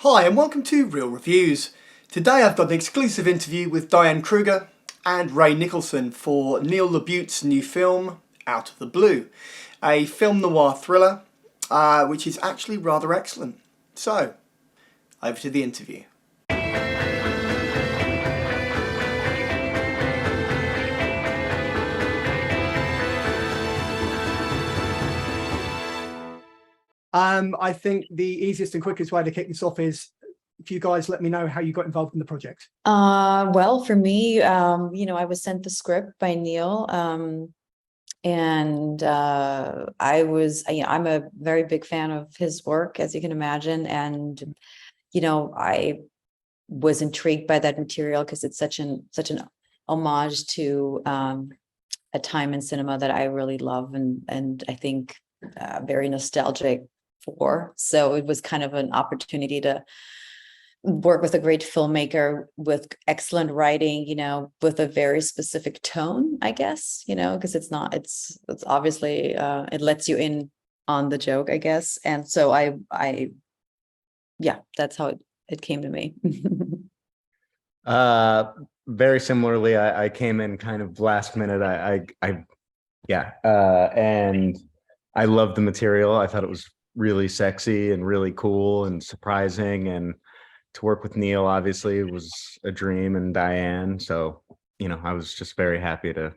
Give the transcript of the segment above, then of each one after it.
Hi and welcome to Real Reviews. Today I've got an exclusive interview with Diane Kruger and Ray Nicholson for Neil LaBute's new film, Out of the Blue, a film noir thriller which is actually rather excellent. So, over to the interview. I think the easiest and quickest way to kick this off is if you guys let me know how you got involved in the project. Well, for me, I was sent the script by Neil, and I'm a very big fan of his work, as you can imagine, and I was intrigued by that material because it's such an homage to a time in cinema that I really love and I think very nostalgic for. So it was kind of an opportunity to work with a great filmmaker with excellent writing, with a very specific tone, I guess, because it's obviously it lets you in on the joke, I guess. And so yeah, that's how it came to me. Very similarly, I came in kind of last minute. Yeah. And I loved the material. I thought it was really sexy and really cool and surprising. And to work with Neil, obviously, was a dream, and Diane. So, I was just very happy to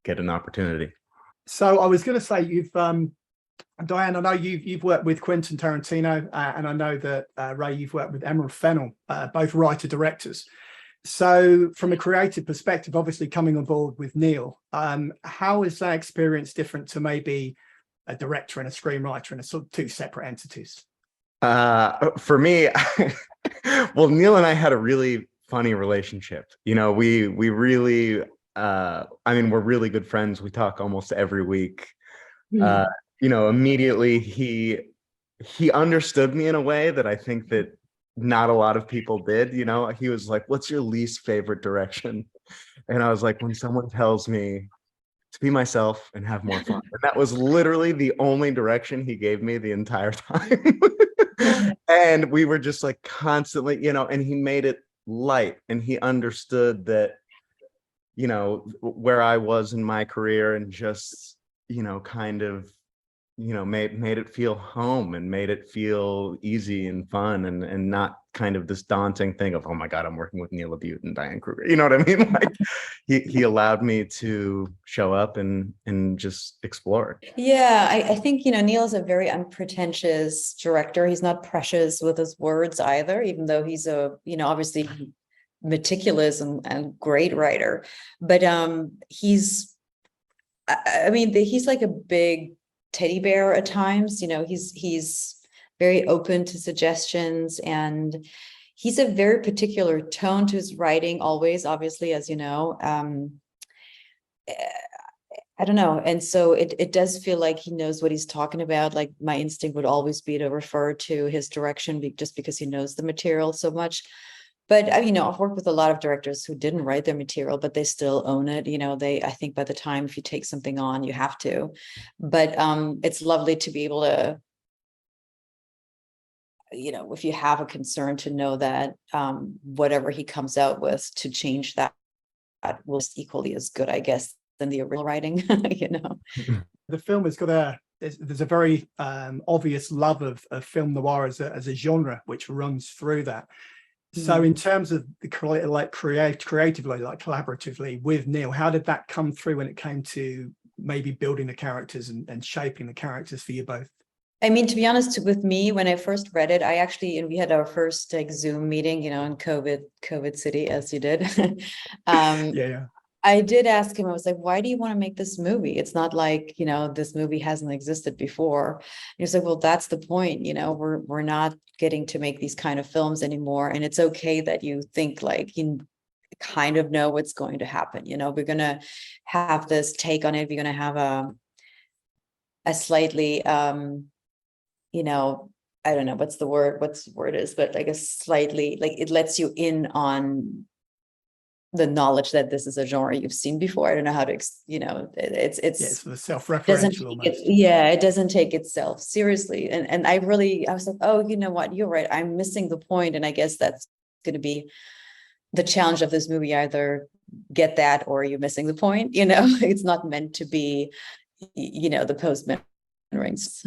get an opportunity. So I was going to say Diane, I know you've worked with Quentin Tarantino, and I know that Ray, you've worked with Emerald Fennell, both writer-directors. So from a creative perspective, obviously coming on board with Neil, how is that experience different to maybe a director and a screenwriter and a sort of two separate entities? For me, well, Neil and I had a really funny relationship. We really, we're really good friends. We talk almost every week. Immediately he understood me in a way that I think that not a lot of people did. He was like, "What's your least favorite direction?" And I was like, "When someone tells me to be myself and have more fun." And that was literally the only direction he gave me the entire time. And we were just like constantly, and he made it light, and he understood that, where I was in my career, and just, kind of, made it feel home and made it feel easy and fun, and not kind of this daunting thing of, oh my God, I'm working with Neil LaBute and Diane Kruger. You know what I mean? Like he allowed me to show up and just explore. Yeah, I think, Neil is a very unpretentious director. He's not precious with his words either, even though he's obviously meticulous and great writer. But he's like a big teddy bear at times. He's very open to suggestions, and he's a very particular tone to his writing always, obviously, as you know. I don't know. And so it does feel like he knows what he's talking about. Like my instinct would always be to refer to his direction just because he knows the material so much. But I've worked with a lot of directors who didn't write their material, but they still own it. I think by the time, if you take something on, you have to. But it's lovely to be able to, if you have a concern, to know that whatever he comes out with, to change that was equally as good, I guess, than the original writing. The film has got there's a very obvious love of film noir as a genre which runs through that. So in terms of the creatively, like collaboratively with Neil, how did that come through when it came to maybe building the characters and shaping the characters for you both? I mean, to be honest, with me, when I first read it, we had our first Zoom meeting, in COVID city, as you did. Yeah. I did ask him, I was like, why do you want to make this movie? It's not like, this movie hasn't existed before. And he was like, well, that's the point. We're not getting to make these kind of films anymore. And it's okay that you think like you kind of know what's going to happen. We're going to have this take on it. We're going to have a slightly, I don't know what the word is, but I guess slightly, like it lets you in on the knowledge that this is a genre you've seen before. I don't know how to, it's Yeah, it's the doesn't self-referential almost. it doesn't take itself seriously. And I was like, oh, you know what, you're right, I'm missing the point. And I guess that's going to be the challenge of this movie, either get that or you're missing the point. It's not meant to be, the postman rings.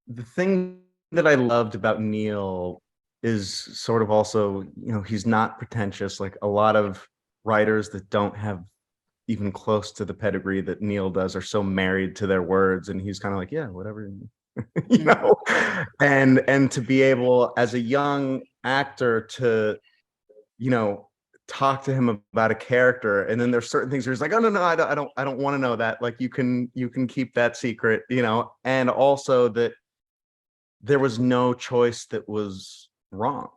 The thing that I loved about Neil is sort of also, he's not pretentious. Like a lot of writers that don't have even close to the pedigree that Neil does are so married to their words, and he's kind of like, yeah, whatever, and to be able as a young actor to, talk to him about a character, and then there's certain things where he's like, oh no, I don't want to know that. Like you can keep that secret, and also that there was no choice that was wrong.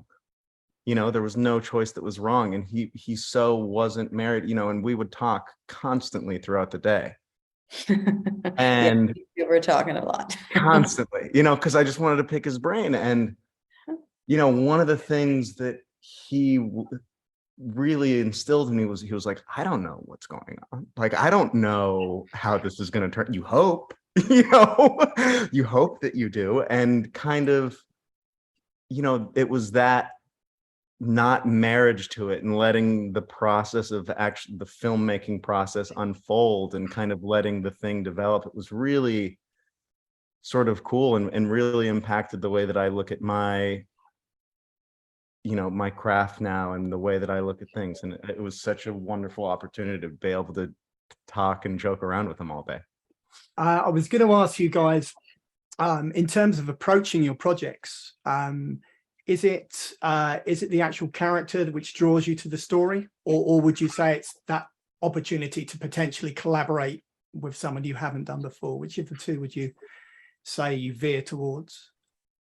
There was no choice that was wrong. And he so wasn't married, and we would talk constantly throughout the day. And we were talking a lot. Constantly, because I just wanted to pick his brain. And, one of the things that he really instilled in me was, he was like, I don't know what's going on. Like, I don't know how this is going to turn. You hope. You hope that you do. And kind of, it was that not marriage to it and letting the process of actually the filmmaking process unfold and kind of letting the thing develop. It was really sort of cool and really impacted the way that I look at my, my craft now and the way that I look at things. And it was such a wonderful opportunity to be able to talk and joke around with them all day. I was going to ask you guys, in terms of approaching your projects, is it the actual character which draws you to the story, or would you say it's that opportunity to potentially collaborate with someone you haven't done before? Which of the two would you say you veer towards?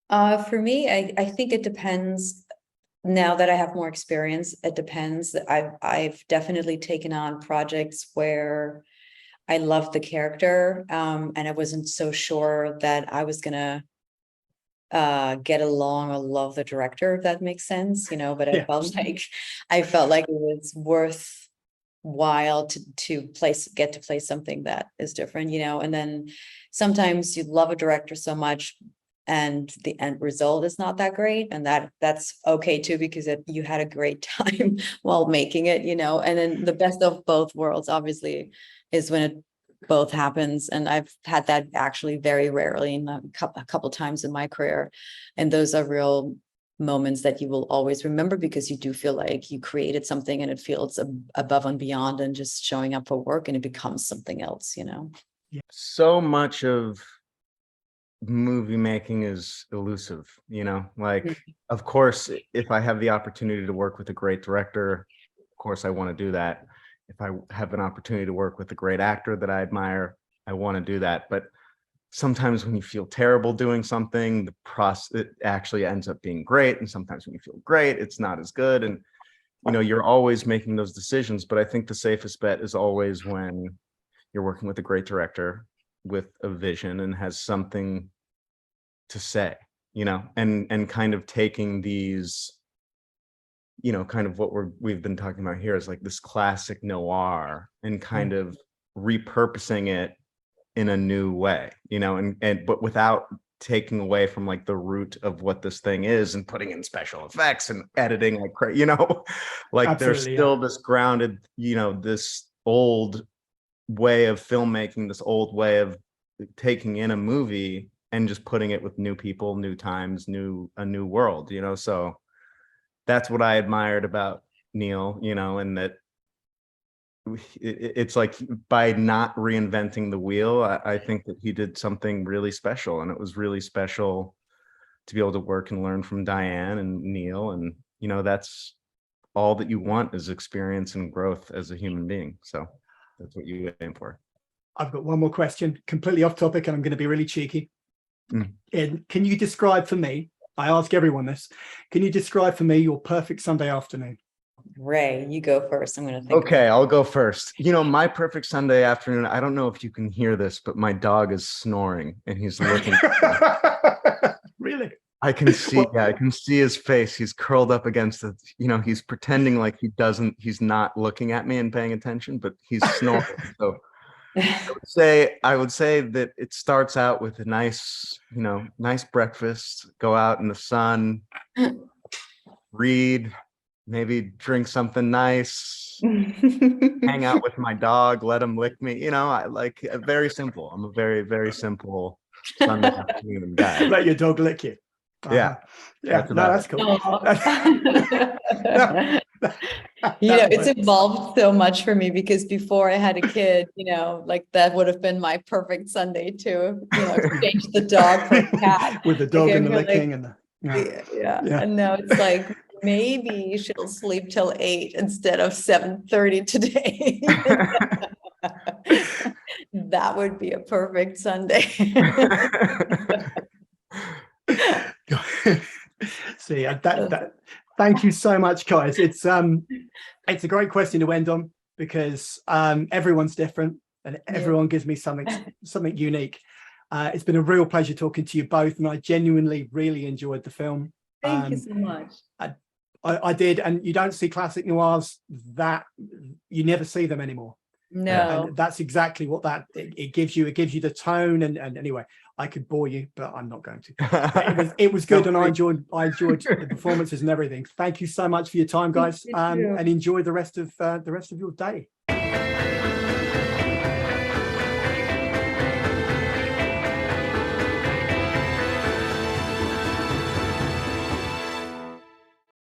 For me, I think it depends. Now that I have more experience, it depends. I've definitely taken on projects where I loved the character, and I wasn't so sure that I was gonna get along or love the director, if that makes sense, but I felt like it was worthwhile to get to play something that is different, and then sometimes you love a director so much and the end result is not that great, and that's okay too, because you had a great time while making it, and then the best of both worlds obviously is when it both happens. And I've had that actually very rarely, in a couple times in my career, and those are real moments that you will always remember, because you do feel like you created something and it feels above and beyond and just showing up for work, and it becomes something else. Yeah. So much of movie making is elusive, like, of course, if I have the opportunity to work with a great director, of course I want to do that. If I have an opportunity to work with a great actor that I admire, I want to do that. But sometimes when you feel terrible doing something, the process, it actually ends up being great. And sometimes when you feel great, it's not as good. And, you're always making those decisions. But I think the safest bet is always when you're working with a great director with a vision and has something to say, and kind of taking these, kind of what we've been talking about here is like this classic noir, and kind of repurposing it in a new way, but without taking away from like the root of what this thing is, and putting in special effects and editing like crazy, like Absolutely, there's still this grounded, this old way of filmmaking, this old way of taking in a movie and just putting it with new people, new times, a new world, so that's what I admired about Neil, and that it's like, by not reinventing the wheel, I think that he did something really special, and it was really special to be able to work and learn from Diane and Neil. And, that's all that you want, is experience and growth as a human being. So that's what you aim for. I've got one more question, completely off topic, and I'm going to be really cheeky. And can you describe for me, I ask everyone this, can you describe for me your perfect Sunday afternoon? Ray, you go first. I'm going to think. Okay, I'll go first. My perfect Sunday afternoon, I don't know if you can hear this, but my dog is snoring and he's looking. Really? I can see, Well, yeah, I can see his face. He's curled up against the, he's pretending like he's not looking at me and paying attention, but he's snoring. So I would say that it starts out with a nice, nice breakfast, go out in the sun, read, maybe drink something nice, hang out with my dog, let him lick me. I like very simple. I'm a very, very simple Sunday afternoon guy. let your dog lick you. Yeah. Yeah, That's about that's cool. It's evolved so much for me because before I had a kid, like that would have been my perfect Sunday to, exchange the dog for a cat. With the dog Like, and the like, licking and the yeah. Yeah. And now it's like maybe she'll sleep till 8 instead of 7:30 today. That would be a perfect Sunday. See, thank you so much, guys. It's a great question to end on because everyone's different and everyone gives me something unique. It's been a real pleasure talking to you both, and I genuinely really enjoyed the film. Thank you so much. I did, and you don't see classic noirs that you never see them anymore. No, and that's exactly what it gives you. It gives you the tone, and anyway, I could bore you, but I'm not going to. It was good, and I enjoyed the performances and everything. Thank you so much for your time, guys, and enjoy the rest of your day.